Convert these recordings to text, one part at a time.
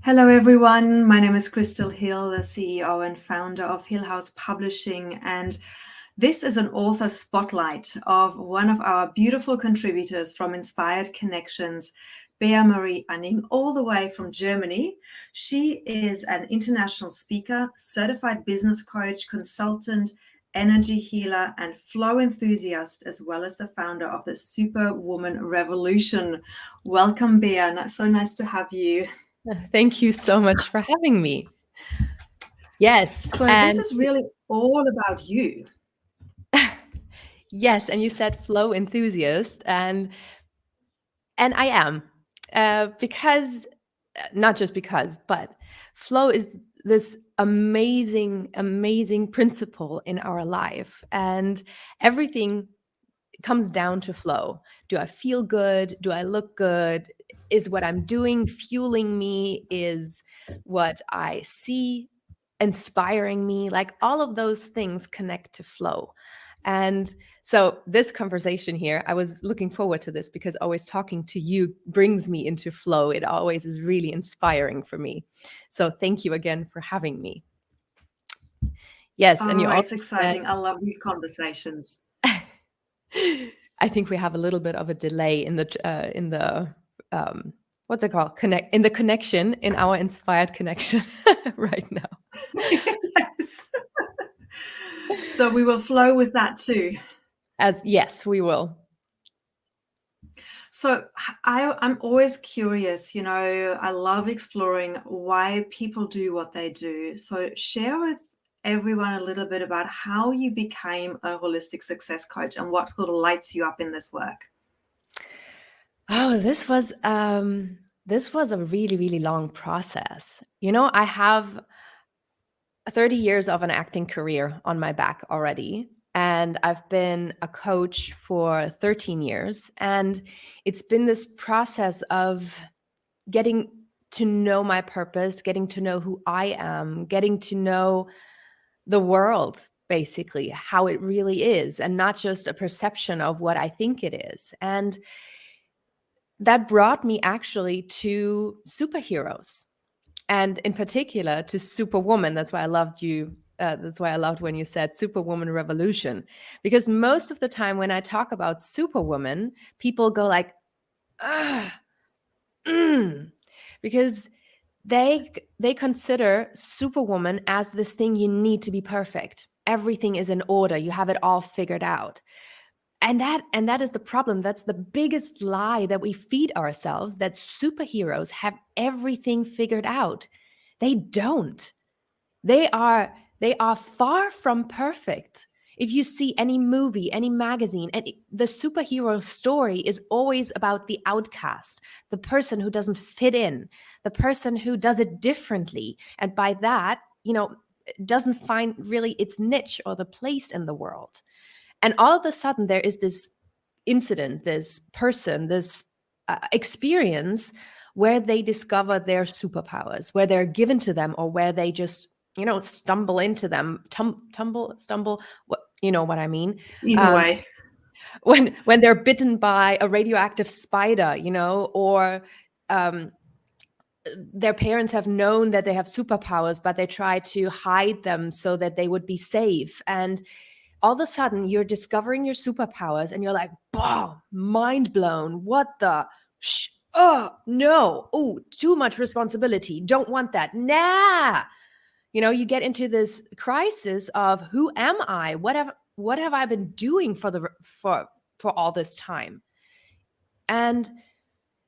Hello, everyone. My name is Crystal Hill, the CEO and founder of Hill House Publishing. And this is an author spotlight of one of our beautiful contributors from Inspired Connections, Bea Marie Aning, all the way from Germany. She is an international speaker, certified business coach, consultant, energy healer, and flow enthusiast, as well as the founder of the Superwoman Revolution. Welcome, Bea. So nice to have you. Thank you so much for having me. Yes, So this is really all about you. yes, and you said flow enthusiast, and I am, because not just because, but flow is this amazing principle in our life, and everything comes down to flow. Do I feel good? Do I look good? Is what I'm doing fueling me? Is what I see inspiring me? Like all of those things connect to flow. And so this conversation here, I was looking forward to this because always talking to you brings me into flow. It always is really inspiring for me. So thank you again for having me. Yes, and you Oh, also it's said exciting. I love these conversations. I think we have a little bit of a delay in the what's it called? Connect in the connection in our inspired connection right now. Yes. So we will flow with that too. As yes, we will. So I'm always curious, I love exploring why people do what they do. So share with everyone a little bit about how you became a holistic success coach and what sort of lights you up in this work. Oh, this was a really long process. I have 30 years of an acting career on my back already. And I've been a coach for 13 years. And it's been this process of getting to know my purpose, getting to know who I am, getting to know the world, basically, how it really is, and not just a perception of what I think it is. And that brought me actually to superheroes, and in particular to Superwoman. That's why I loved you. That's why I loved when you said Superwoman Revolution, because most of the time when I talk about Superwoman, people go like, ah, because they consider Superwoman as this thing you need to be perfect. Everything is in order. You have it all figured out. And that is the problem. That's the biggest lie that we feed ourselves, that superheroes have everything figured out. They don't. They are far from perfect. If you see any movie, any magazine, and the superhero story is always about the outcast, the person who doesn't fit in, the person who does it differently, and by that, doesn't find really its niche or the place in the world. And all of a sudden, there is this incident, this person, this experience where they discover their superpowers, where they're given to them, or where they just, stumble into them, stumble. What you know what I mean? Either Um, way. when they're bitten by a radioactive spider, or um, their parents have known that they have superpowers, but they try to hide them so that they would be safe. And all of a sudden you're discovering your superpowers and you're like, "Bah, mind blown. What the oh no. Oh, too much responsibility. Don't want that. Nah." You get into this crisis of, who am I? What have I been doing for all this time? And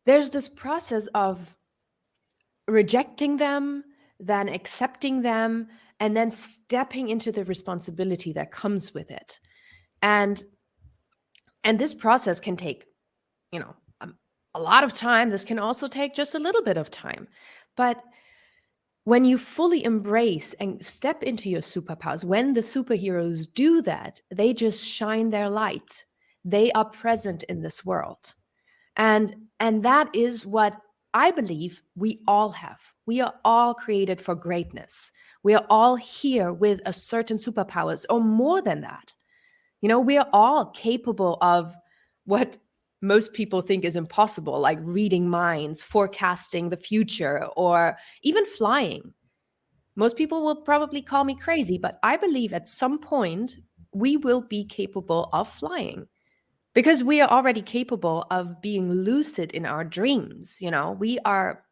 there's this process of rejecting them, then accepting them, and then stepping into the responsibility that comes with it. And and this process can take, you know a lot of time. This can also take just a little bit of time. But when you fully embrace and step into your superpowers, when the superheroes do that, they just shine their light. They are present in this world. And that is what I believe we all have. We are all created for greatness. We are all here with a certain superpowers, or more than that. We are all capable of what most people think is impossible, like reading minds, forecasting the future, or even flying. Most people will probably call me crazy, but I believe at some point we will be capable of flying because we are already capable of being lucid in our dreams. We are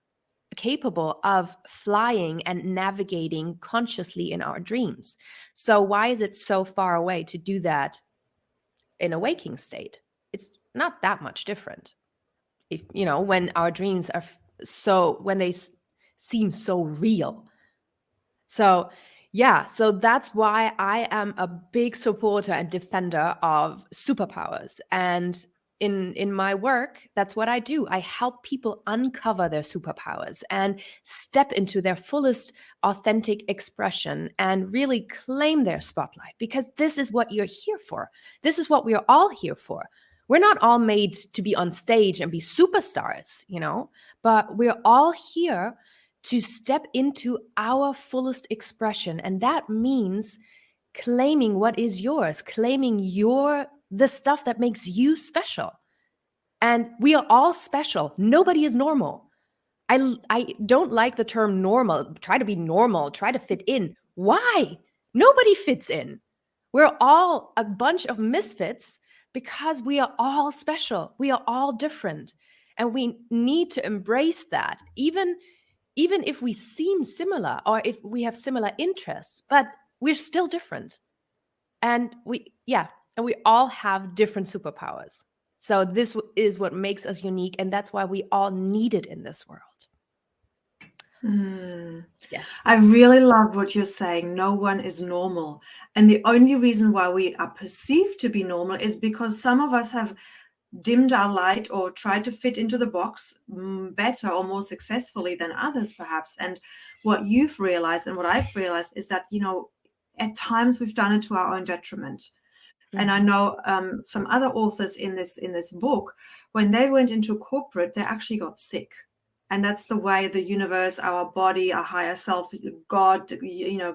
capable of flying and navigating consciously in our dreams. So, why is it so far away to do that in a waking state? It's not that much different. When our dreams are when they seem so real. So, yeah, so that's why I am a big supporter and defender of superpowers. And in my work, that's what I do. I help people uncover their superpowers and step into their fullest authentic expression and really claim their spotlight, because this is what you're here for. This is what we're all here for. We're not all made to be on stage and be superstars, but we're all here to step into our fullest expression. And that means claiming what is yours, claiming the stuff that makes you special. And we are all special. Nobody is normal. I don't like the term normal. Try to be normal, try to fit in. Why? Nobody fits in. We're all a bunch of misfits because we are all special. We are all different. And we need to embrace that, even if we seem similar or if we have similar interests, but we're still different. And we all have different superpowers. So this is what makes us unique, and that's why we all need it in this world. Yes. I really love what you're saying. No one is normal. And the only reason why we are perceived to be normal is because some of us have dimmed our light or tried to fit into the box better or more successfully than others, perhaps. And what you've realized and what I've realized is that, at times we've done it to our own detriment. And I know some other authors in this book, when they went into corporate, they actually got sick. And that's the way the universe, our body, our higher self, God,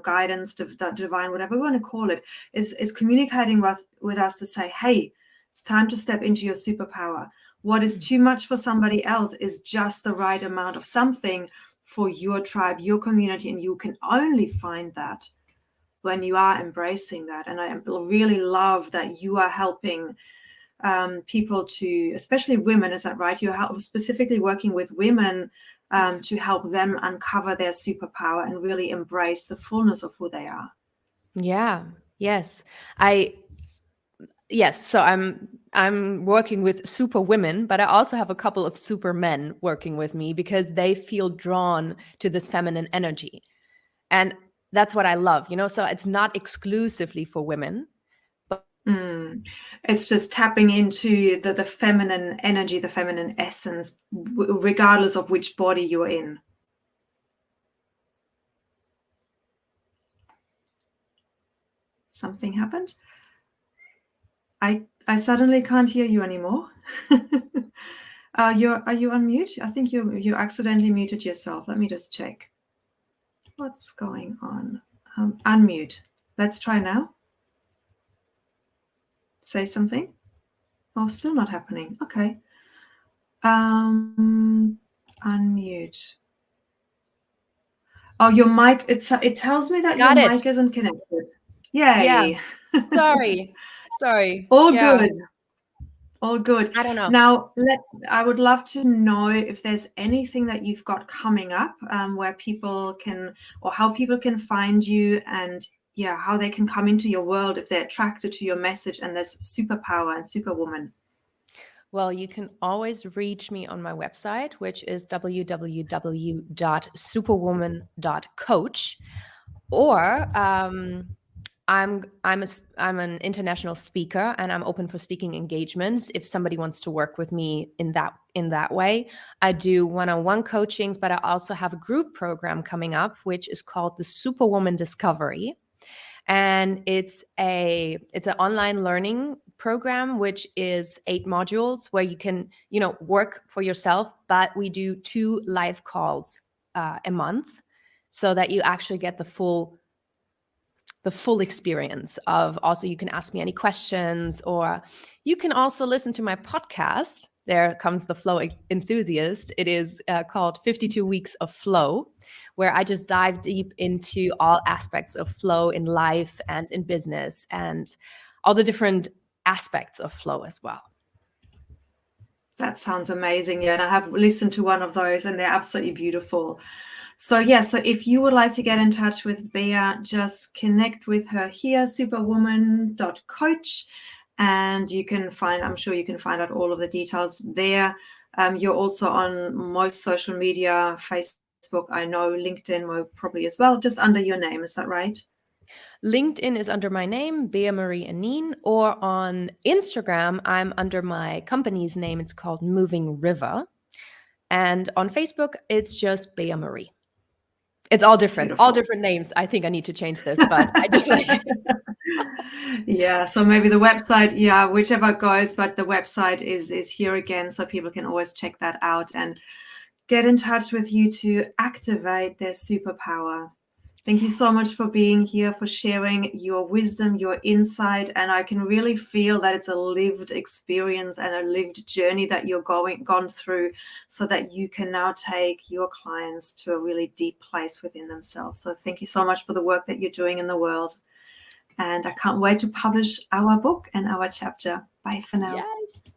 guidance, the divine, whatever we want to call it, is communicating with us to say, hey, it's time to step into your superpower. What is too much for somebody else is just the right amount of something for your tribe, your community, and you can only find that when you are embracing that. And I really love that you are helping people to, especially women, is that right? You're specifically working with women to help them uncover their superpower and really embrace the fullness of who they are. Yeah. Yes. Yes. So I'm working with super women, but I also have a couple of super men working with me because they feel drawn to this feminine energy. And that's what I love, so it's not exclusively for women. It's just tapping into the feminine energy, the feminine essence, regardless of which body you're in. Something happened? I suddenly can't hear you anymore. Are you on mute? I think you accidentally muted yourself. Let me just check. What's going on? Unmute. Let's try now. Say something. Oh, still not happening. Okay. Unmute. Oh, your mic. It tells me that your mic isn't connected. Yay. Yeah. Sorry. All Yeah. good. All good. I don't know. Now, I would love to know if there's anything that you've got coming up where people can, or how people can find you, and how they can come into your world if they're attracted to your message and this superpower and superwoman. Well, you can always reach me on my website, which is www.superwoman.coach, or I'm an international speaker, and I'm open for speaking engagements. If somebody wants to work with me in that way, I do one-on-one coachings, but I also have a group program coming up, which is called the Superwoman Discovery. And it's an online learning program, which is 8 modules where you can, work for yourself, but we do 2 live calls a month so that you actually get the full the full experience of also, you can ask me any questions, or you can also listen to my podcast. There comes the flow enthusiast. It is called 52 Weeks of Flow, where I just dive deep into all aspects of flow in life and in business, and all the different aspects of flow as well. That sounds amazing. Yeah, and I have listened to one of those and they're absolutely beautiful. So yeah, so if you would like to get in touch with Bea, just connect with her here, superwoman.coach, and you can find, I'm sure you can find out all of the details there. You're also on most social media, Facebook, I know, LinkedIn probably as well, just under your name. Is that right? LinkedIn is under my name, Bea Marie Aning, or on Instagram, I'm under my company's name. It's called Moving River. And on Facebook, it's just Bea Marie. It's all different, Beautiful. all different names. I think I need to change this, but I just like it. Yeah, so maybe the website, yeah, whichever goes, but the website is here again, so people can always check that out and get in touch with you to activate their superpower. Thank you so much for being here, for sharing your wisdom, your insight, and I can really feel that it's a lived experience and a lived journey that you're gone through, so that you can now take your clients to a really deep place within themselves. So thank you so much for the work that you're doing in the world. And I can't wait to publish our book and our chapter. Bye for now. Yes.